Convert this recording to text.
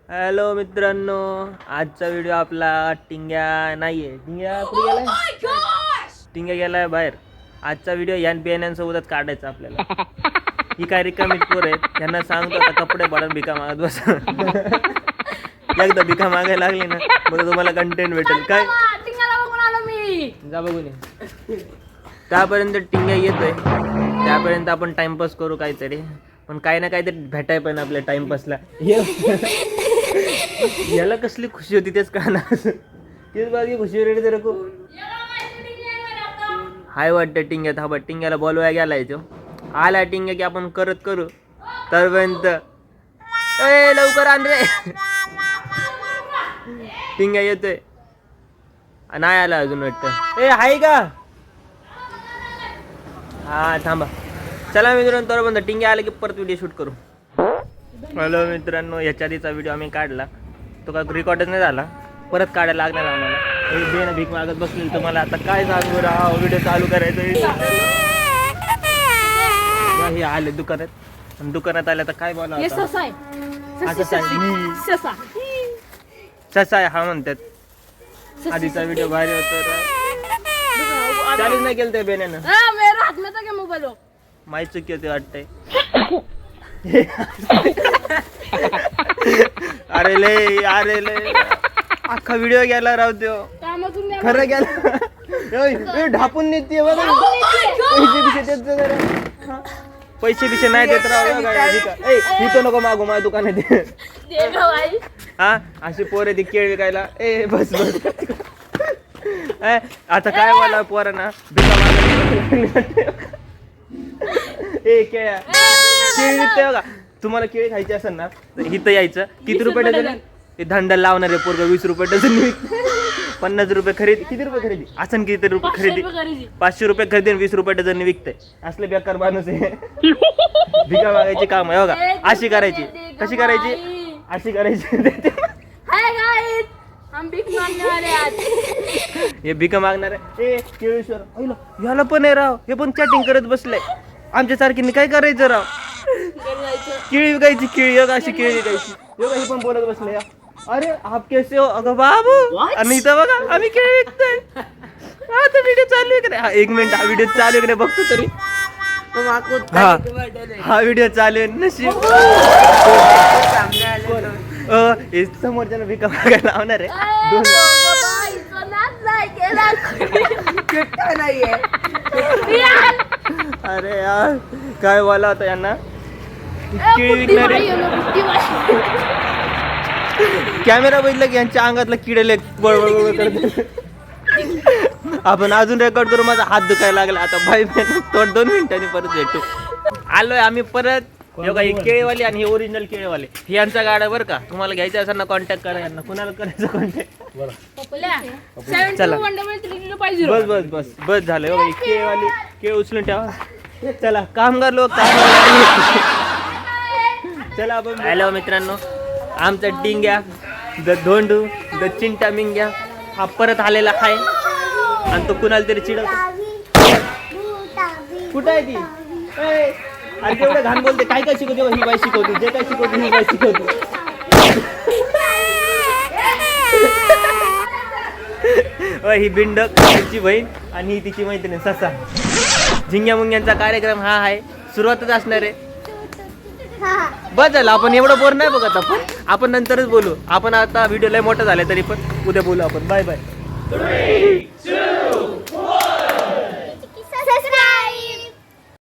Hello मित्रांनो, आजचा video आपला टिंग्या नाहीये. टिंग्या कुठे गेलाय? टिंग्या गेलाय बाहेर. आजचा व्हिडिओ यान बियाण्यांसोबतच काढायचा आपल्याला. ही काय रिकामी पोर आहेत, यांना सांगतो आता कपडे पाडून भिका मागत बस. एकदा भिका मागायला लागली ना मग तुम्हाला कंटेंट भेटेल. काय जा बघून ये. त्यापर्यंत टिंग्या येतोय, त्यापर्यंत आपण टाइमपास करू काहीतरी. पण काही ना काहीतरी भेटाय पण आपल्या टाइमपासला. याला कसली खुशी होती तेच कळणार. तेच बाकी खुशी रेडी तर खूप हाय वाटतं. टिंग्या थांबा, टिंग्याला बोलवाय गेलाय तो. आला टिंग्या की आपण करत करू. तरपर्यंत ए लवकर आण रे. टिंग्या येतोय, नाही आला अजून वाटतं. ए हाय का? हा थांबा. चला मित्रांनो, तरपर्यंत टिंग्या आला की परत व्हिडिओ शूट करू. हॅलो मित्रांनो, याच्या आधीचा व्हिडिओ आम्ही काढला, तो काय रेकॉर्डच नाही झाला. परत काढायला लागणार आम्हाला. बेन भीक मागत बसलेली तुम्हाला आता काय सांगू राव. व्हिडिओ चालू करायचं. हे आले दुकानात, दुकानात आले तर काय बोला. ससा आहे हा म्हणतात. आधीचा व्हिडिओ भारी होता. चालूच नाही केलं त्या बेण्यानं. माहीत चुकी होती वाटतंय. अरे लय अख्खा व्हिडिओ गेला राव त्यो. खरं गेला. ढापून नेते पैसे बिशे नाही देत राव. ही तो नको मागू माझ्या दुकानात. हा अशी पोरं ती केळ विकायला. ए बस आता काय बोला पोरांना. ए केळ्या केळी विकते बघा. तुम्हाला केळी खायची असेल ना तर इथं यायचं. किती रुपये डझन? ते धंद्याला लावणार आहे पोरग. 20 रुपये डझन विकते. 50 रुपये खरेदी. किती रुपये खरेदी असं? किती रुपये खरेदी? 500 रुपये खरेदी 20 रुपये डझन विकते. असले बेकार माणूस आहे. भिका मागायची काम आहे बघा. अशी करायची. कशी करायची? अशी करायची. हे भिका मागणार आहे. ए केळेश्वर याला पण आहे राव. हे पण चॅटिंग करत बसलंय. आमच्या सारखीने काय करायचं राव. केळी विकायची. केळी अशी केळी विकायची. हे पण बोलत बसले. अरे आप कैसे हो? अगं बाबू. आणि इथं बघा आम्ही केळी विकतोय. आता व्हिडिओ चालू आहे का? एक मिनिट, हा व्हिडिओ चालू आहे का नाही बघतो तरी. हा व्हिडिओ चालू आहे. नशीब समोरच्या भिका मागायला लावणार आहे. अरे यार काय बोला होता यांना. केळी विकणारे. कॅमेरा बघितला की यांच्या अंगातला किडे बळबळ करत. आपण अजून रेकॉर्ड करू. माझा हात दुखायला लागला आता. भाई थोडं 2 मिनिटांनी परत भेटू. आलोय आम्ही परत. ही केळीवाली आणि हे ओरिजिनल केळीवाले हे यांचा गाडा बरं का. तुम्हाला घ्यायचं असेल ना कॉन्टॅक्ट करा यांना. कुणाला करायचं कॉन्टॅक्ट. चला बस बस बस बस झालं. बघा केळीवाली केळ उचलून ठेवा. चला कामगार लोक. चला आपण. हॅलो मित्रांनो, आमचा टिंग्या द धोंडू द चिंटा मिंग्या हा परत आलेला आहे. आणि तो कुणाला तरी चिडवतो. कुठं आहे ती? अरे तेवढं घाण बोलते. काय काय शिकवते ही बाई शिकवते. जे काय शिकवते ही बाई शिकवते. ही बिंडक तिची बहीण आणि ही तिची मैत्रीण ससा. झिंग्या मुंग्यांचा कार्यक्रम हा आहे. सुरुवातच असणार आहे. बस झालं. आपण एवढं बोर नाही बघत. आपण नंतरच बोलू. आपण आता व्हिडिओ लय मोठा झाला तरी पण उद्या बोलू आपण. Bye bye.